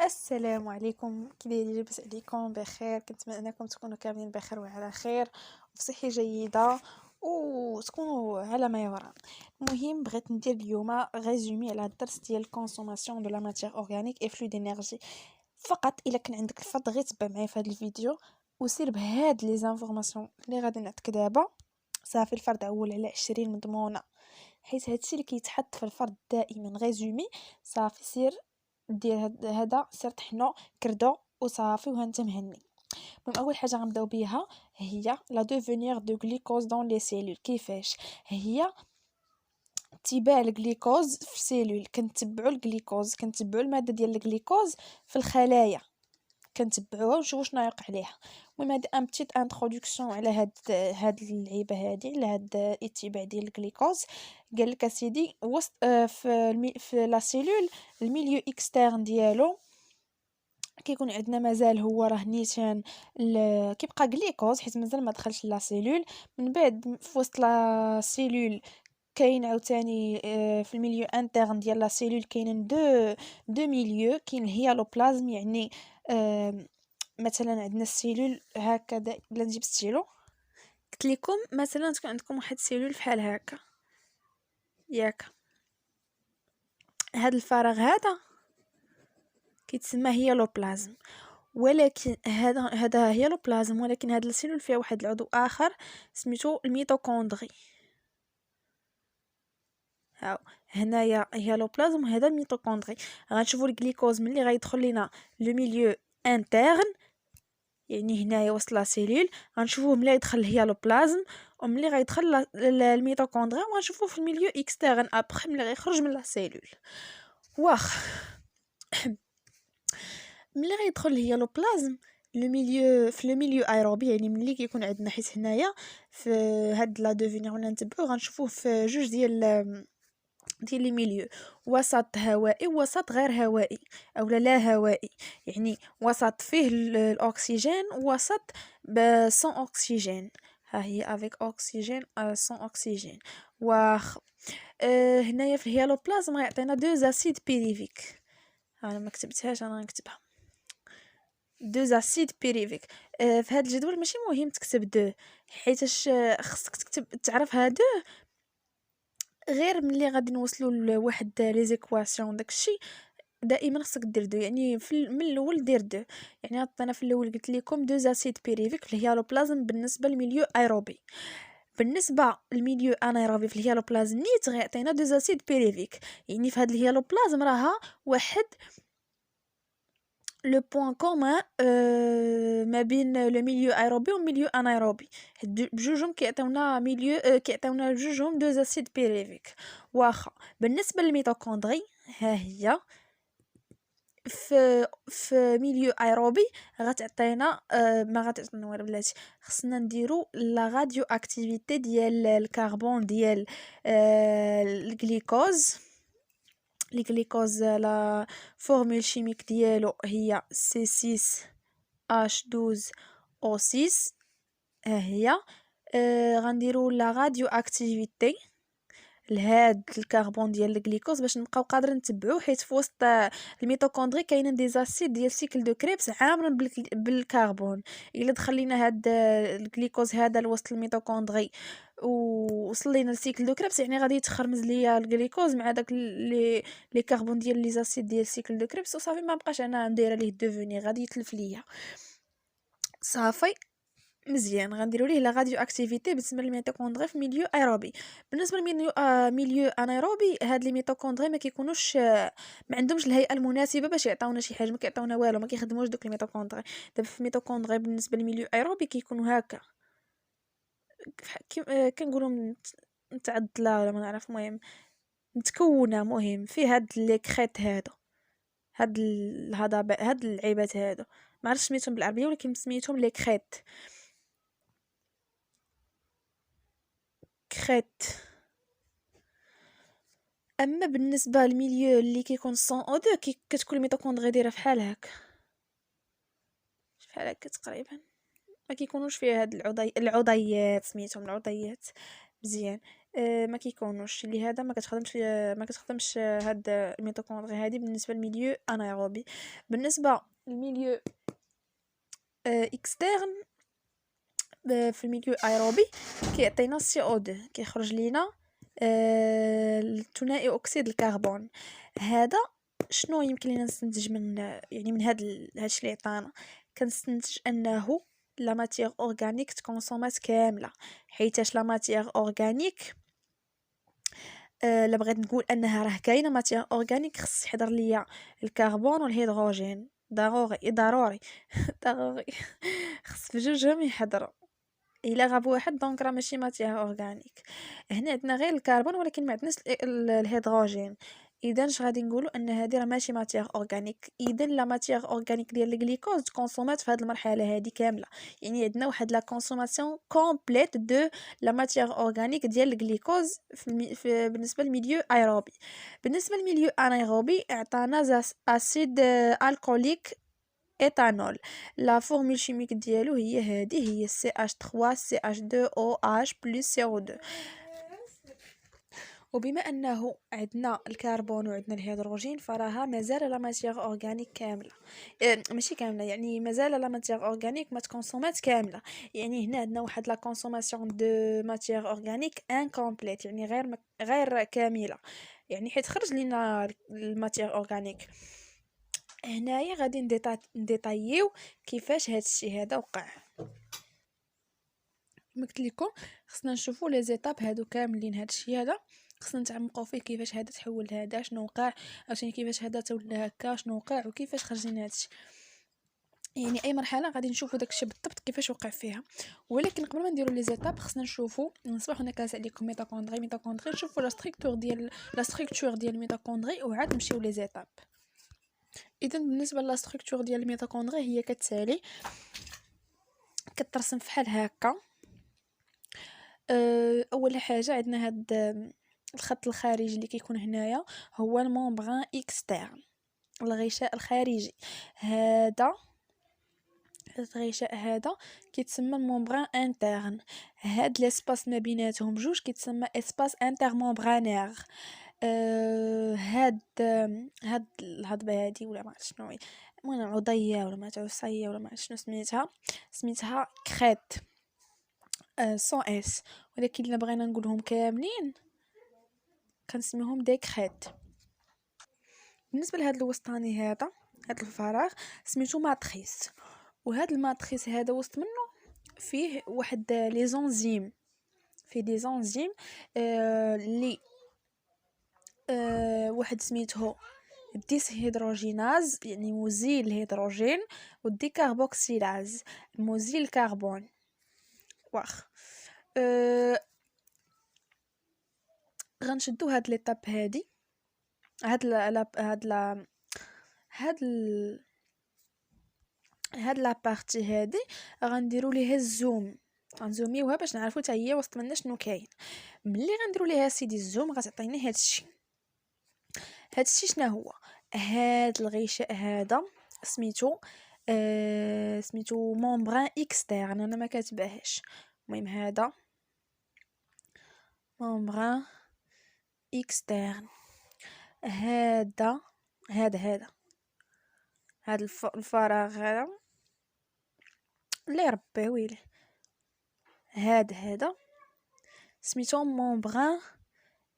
السلام عليكم، كي دايرين؟ لاباس عليكم؟ بخير؟ كنتمنى انكم تكونوا كاملين بخير وعلى خير وفي صحه جيده وتكونوا على ما يرام. المهم بغيت ندير اليوم ريزومي على الدرس ديال الكونسوماسيون دو لا ماتيير اورغانيك اي فلو دينيرجي. فقط الا كان عندك الفضل غير تبع معايا في هذا الفيديو وسير بهاد لي زانفورماسيون اللي غادي نعطيك دابا. صافي الفرد اول على 20 مضمونه، حيت هادشي اللي كيتحط في الفرد دائما ريزومي. صافي سير دير هذا سير طحنو كردو وصافي وهانت مهني. المهم اول حاجه غنبداو بها هي لا دوفونير دو غليكوز دون لي سيلول. كيفاش هي اتباع الجليكوز في السيلول؟ كنتبعوا الجليكوز، كنتبعوا الماده ديال الجليكوز في الخلايا، كنتبعوها ونشوفوا شنو يوقع ليها. المهم هذه ان بتيت انتروداكسيون على هاد اللعيبه هذه، على هاد الاتباع ديال الجليكوز. قال لك اسيدي وسط في لا سيلول الميليو اكسترن ديالو كيكون عندنا مازال هو راه نيشان كيبقى جليكوز حيت مازال ما دخلش لا سيلول. من بعد في وسط لا سيلول كاين عاوتاني في الميليو انترن ديال لا سيلول كاينين دو ميليو. كاين الهيالوبلازم، يعني مثلا عندنا السيلول هكذا. بلا نجيب ستيلو قلت لكم مثلا تكون عندكم واحد السيلول بحال هكا، ياك هاد الفراغ هذا كيتسمى هيالوبلازم. ولكن هذا هيالوبلازم، ولكن هاد السيلول فيها واحد العضو اخر سميتو الميتوكوندري. هاو هنايا هيالوبلازم وهذا الميتوكوندري. غنشوفوا الجليكوز ملي غيدخل لينا لو ميليو انترن، يعني هنايا وسط لا سيلول غنشوفوه ملي يدخل الهيالوبلازم، وملي غيدخل الميتوكوندريا غنشوفوه في الميليو اكسترن ابخي ملي غيخرج من لا سيلول. واخ ملي غيدخل الهيالوبلازم في لو ميليو ايروبي، يعني ملي كيكون عندنا حيت هنايا في هاد لا دوفينير ولا نتبعو غنشوفوه في جوج ديال لي ميليو، وسط هوائي ووسط غير هوائي او لا هوائي. يعني وسط فيه الاكسجين ووسط سون اكسجين. ها هي افيك اكسجين سون اكسجين. واخ هنايا في الهيالوبلازم غيعطينا دو زاسيد بيريفيك. انا ما كتبتهاش، انا غنكتبها دو زاسيد بيريفيك. في هذا الجدول ماشي مهم تكتب دو، حيتاش خصك تكتب تعرف هادو غير ملي غادي نوصلوا لواحد لي زيكواسيون. داكشي دائما خصك دير دو، يعني من الاول دير دو. يعني انا في الاول قلت لكم دو زاسيد بيريفيك في الهيالوبلازم بالنسبه للميليو ايروبي. بالنسبه للميليو انايروبي في الهيالوبلازم نيت غيعطينا دو زاسيد بيريفيك. يعني في هذا الهيالوبلازم راها واحد لو بوين كومون ما بين لو ميليو ايروبي و ميليو انايروبي. بجوجهم كيعطيونا ميليو كيعطيونا بجوجهم دو زاسيد بيريفيك. واخا بالنسبه للميتوكوندري ها هي في ميليو ايروبي غتعطينا ما غتعطينا والو بلاتي. خصنا نديرو لا راديو اكتيفيتي ديال الكربون ديال الجليكوز. الجليكوز لا فورمول شيميك ديالو هي C6H12O6. ها هي غنديرو لا راديو اكتيفيتي لهاد الكربون ديال الجليكوز باش نبقاو قادرين نتبعوه، حيت في وسط الميتوكوندري كاينين دي زاسيد ديال سيكل دو كريبس عامرين بالكربون. الا دخلينا هاد الجليكوز هذا لوسط الميتوكوندري ووصل لينا السيكل دو كريبس، يعني غادي يتخرمز ليا الجليكوز مع داك لي كربون ديال لي زاسيد ديال سيكل دو كريبس، وصافي ما بقاش انا ندير ليه دوفوني غادي يتلف ليا. صافي مزيان غنديرو ليه لا راديو اكتيفيتي بالنسبه للميتوكوندري في ميليو ايروبي. بالنسبه ميليو انايروبي هاد لي ميتوكوندري ما كيكونوش ما عندهمش الهيئه المناسبه باش يعطيونا شي حاجه، ما كيعطيونا والو، ما كيخدموش دوك الميتوكوندري. دابا في الميتوكوندري بالنسبه للميليو ايروبي كيكونوا هكا كنقولوا متعدله ولا ما نعرف، المهم متكونه، مهم في هاد لي كريت هادو، هاد اللعيبات هادو ما عرفتش سميتهم بالعربيه ولكن سميتهم لي كريت. اما بالنسبه للميليو اللي كيكون سون او دو كتكون الميتوكوندري دايره فحال هكا تقريبا، ما كيكونوش فيها هاد العضيات سميتهم العضيات. مزيان ما كيكونوش، لهذا ما كتخدمش هاد الميتوكوندري هادي بالنسبه للميليو انايروبي. بالنسبه للميليو اكسترن، في الميليو ايروبي كيعطينا CO2، كيخرج لينا الثنائي اكسيد الكربون. هذا شنو يمكن لينا نستنتج من يعني من هادشي اللي عطانا؟ كنستنتج انه لا ماتيير اورغانيك تكونسومات كامله، حيتاش لا ماتيير اورغانيك لا بغيت نقول انها راه كاينه ماتيير اورغانيك، خص يحضر ليا الكربون والهيدروجين، ضروري ضروري ضروري خص في جوجهم يحضروا. الا غاب واحد دونك راه ماشي ماتيير اورغانيك. هنا عندنا غير الكربون ولكن ما عندناش الهيدروجين، اذا اش غادي نقولوا ان هذه راه ماشي ماتيير اورغانيك. اذا لا ماتيير اورغانيك ديال الجليكوز كونسومات في هذه المرحله هذه كامله، يعني عندنا واحد لا كونسوماسيون كومبليت دو لا ماتيير اورغانيك ديال الجليكوز بالنسبه للميليو ايروبي. بالنسبه للميليو انايروبي عطانا اسيد الكوليك ايثانول. لا فورمول شيميك ديالو هي هذه، هي CH3CH2OH plus CO2. وبما انه عندنا الكربون وعندنا الهيدروجين فراها مازال لا ماتيير اورغانيك كامله، ماشي كامله، يعني مازال لا ماتيير اورغانيك ما تكونسومات كامله. يعني هنا عندنا واحد لا كونسوماسيون دو ماتيير اورغانيك انكومبليت، يعني غير كامله، يعني حيت خرج لينا الماتيير اورغانيك. هنايا غادي نديطايو كيفاش هادشي هذا وقع. كما قلت لكم خصنا نشوفوا لي زيتاب هادو كاملين، هادشي هذا خصنا نتعمقوا فيه، كيفاش هذا تحول لهذا، شنو وقع، عشان كيفاش هذا تولى هكا، شنو وقع وكيفاش خرج لنا هادشي. يعني اي مرحله غادي نشوفوا داكشي بالضبط كيفاش وقع فيها. ولكن قبل ما نديروا لي زيتاب خصنا نشوفوا نصبحوا هنا كاس عليكم ميتوكوندري نشوفوا لا ستركتور ديال الميتوكوندري وعاد نمشيو لي زيتاب. اذا بالنسبه لا ستركتور ديال الميتوكوندري هي كتسالي، كترسم فحال هكا. اول حاجه عندنا هاد الخط الخارجي اللي كيكون هنايا هو المومبران اكسترن، الغشاء الخارجي. هذا الغشاء هذا كيتسمى المومبران انترن. هاد لاسباس ما بيناتهم جوج كيتسمى اسباس انترمومبرانير. هاد الهضبه هادي ولا ما عرفت شنو هي، المهم عضيه ولا ما عصيه ولا ما عرفت شنو سميتها كريت سون اس، ولكن الا بغينا نقولهم كاملين كنسميهم دي كريت. بالنسبه لهاد الوسطاني هذا، هاد الفراغ سميتو ماتريس، وهاد الماتريس هذا وسط منه فيه واحد لي زونزيم، فيه دي زونزيم اللي واحد سميتو ديس هيدروجيناز يعني مزيل الهيدروجين، والديكاربوكسيلاز مزيل الكربون. واخ غنشدو هاد ليطاب هادي، هاد لا بارتي هادي غنديروا ليها الزوم، غنزوميوها باش نعرفوا حتى هي وسط منا شنو كاين. ملي غنديروا ليها سيدي الزوم غتعطينا هادشي شنو هو. هاد الغشاء هذا سميتو مومبران اكسترن، انا ما كاتباهاش. المهم هذا مومبران اكسترن. هذا الفراغ هذا اللي ربي ويلي، هذا سميتو مومبران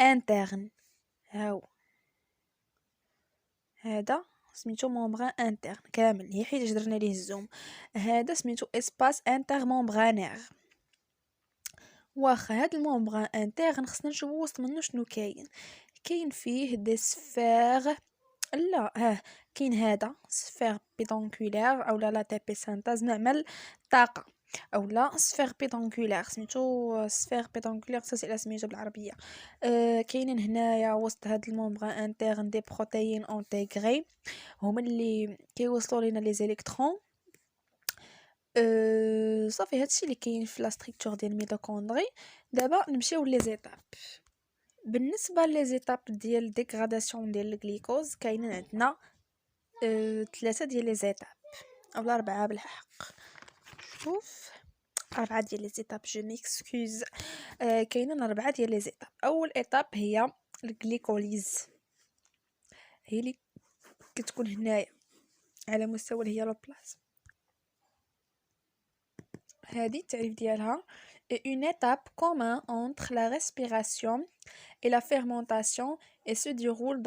انترن. هاو هذا سميتو مومبران انترن كامل، هي حيت درنا ليه الزوم. هذا سميتو اسباس انتر مومبرانير. واخا هاد المومبران انترن خصنا نشوفو وسط منو شنو كاين فيه دي سفير. لا كاين هذا سفير بيدونكولير اولا لا تي بي سانتاز نعمل طاقه، اولا سفير بيدونكولير سميتو سفير بيدونكولير الا سميتو بالعربيه. كاينين هنايا وسط هاد المومبران انترن دي بروتيين انتيغري، هما اللي كيوصلوا لينا لي زيليكترون. صافي هادشي اللي كاين في لا ستركتور ديال الميتوكوندري. دابا نمشيو لي زيتاب. بالنسبه لي زيتاب ديال ديغراداسيون ديال الجليكوز كاينين عندنا 3 ديال لي زيتاب اولا 4 بالحق. شوف 4 ديال لي زيتاب. جو ميكسكوز. كاينين 4 ديال لي زيتاب. اول ايتاب هي الجليكوليز، هي اللي كتكون هنايا على مستوى الهيالوبلازم. هذه التعريف ديالها: une étape commune entre la respiration et la fermentation et se déroule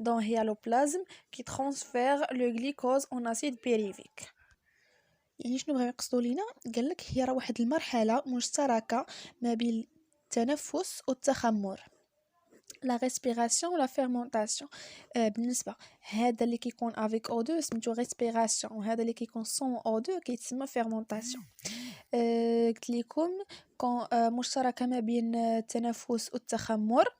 dans le hyaloplasme qui transfère le glycose en acide pyruvique. يعني شنو بغا يقصدوا لينا؟ قالك هي راه واحد المرحله مشتركه ما بين التنفس والتخمر، لا ريسبيراسيون ولا فيرمونطاسيون. بالنسبه هذا اللي كيكون افيك او 2 سميتو ريسبيراسيون، وهذا اللي كيكون سون او 2 كيتسمى فيرمونطاسيون. قلت لكم كون مشتركه ما بين التنفس والتخمر،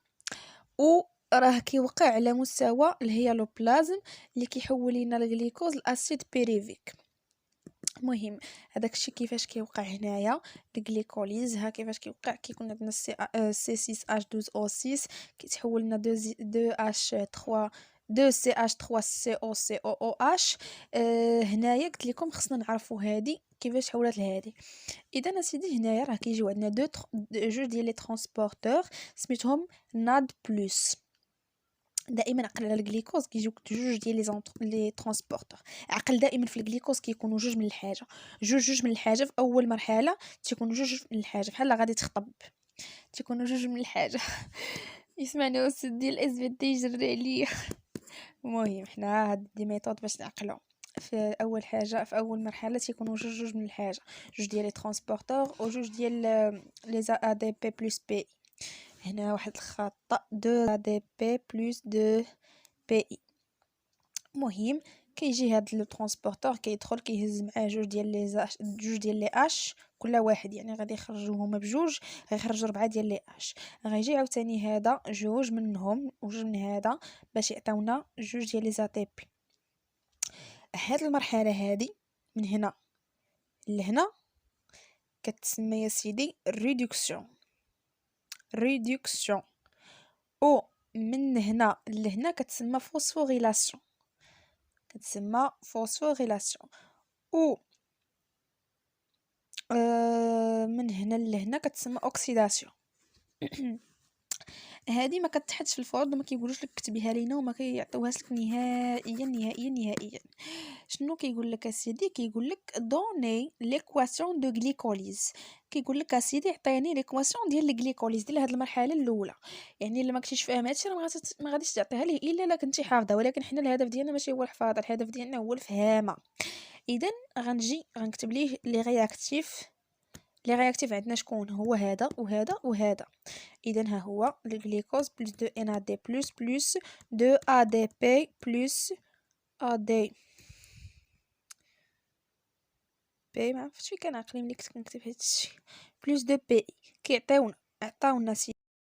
و راه كيوقع على مستوى الهيالوبلازم اللي كيحول لنا الجليكوز لاسيد بيريفيك. المهم هذاك الشيء كيفاش كيوقع هنايا الجليكوليز. ها كيفاش كيوقع: كيكون عندنا سي 6 اش 12 او 6 كيتحول لنا 2 اش 3 2 سي اش 3 سي او سي او او اش. هنايا قلت لكم خصنا نعرفوا هذه كيفاش حولت لهذه. اذا اسيدي هنايا راه كيجيو عندنا جوج ديال لي ترانسبورتور سميتهم ناد بلس. دائما عقل على الجليكوز كيجيوك جوج ديال لي ترانسبورتور. عقل دائما في الجليكوز كيكونوا جوج من الحاجه، جوج من الحاجه. في اول مرحله تيكونوا جوج من الحاجه، بحال غادي تخطب تيكونوا جوج من الحاجه. يسمعني استاذ ديال اس بي تي يجري عليا. المهم حنا هاد دي ميثود باش نعقلوا. في اول حاجه في اول مرحله تيكونوا جوج من الحاجه، جوج ديال لي ترانسبورتور وجوج ديال لي ا دي بي بلس بي. هنا واحد الخطأ، 2 دي بي بلس 2 بي اي. مهم كيجي هاد لو ترانسبورتور كيدخل كيهز معاه جوج ديال لي اش كل واحد، يعني غادي يخرجوا هما بجوج، غيخرجوا 4 ديال لي اش. غيجي عاوتاني هذا جوج منهم وجوج من هذا باش يعطيونا جوج ديال لي زا تي بي. هاد المرحله هادي من هنا لهنا كتسمى يا سيدي ريدكسيون. او من هنا لهنا كتسمى فوسفوريلاسيون. و من هنا لهنا كتسمى اوكسيداسيون. هذه ما كتحطش في الفرض وما كيقولوش لك كتبيها لينا وما كيعطيوهاش لك نهائيا. شنو كيقول لك اسيدي؟ كيقول لك دوني ليكواسيون دو غليكوليز. كيقول لك اسيدي عطيني ليكواسيون ديال الغليكوليز ديال هذه المرحله الاولى. يعني الا ما كنتيش فاهم هادشي راه ما غاديش تعطيها ليه الا كنتي حافظه، ولكن حنا الهدف ديالنا ماشي هو الحفاظه، الهدف ديالنا هو الفهامه. اذا غنكتب ليه لي رياكتيف. عندنا شكون هو؟ هذا وهذا وهذا. اذا ها هو الجليكوز بلس 2 ان ا دي بلس 2 ا دي بي بلس ا دي بي. ما عرفتش كان عقلي ملي كنت كنكتب هادشي بلس 2 بي عطاونا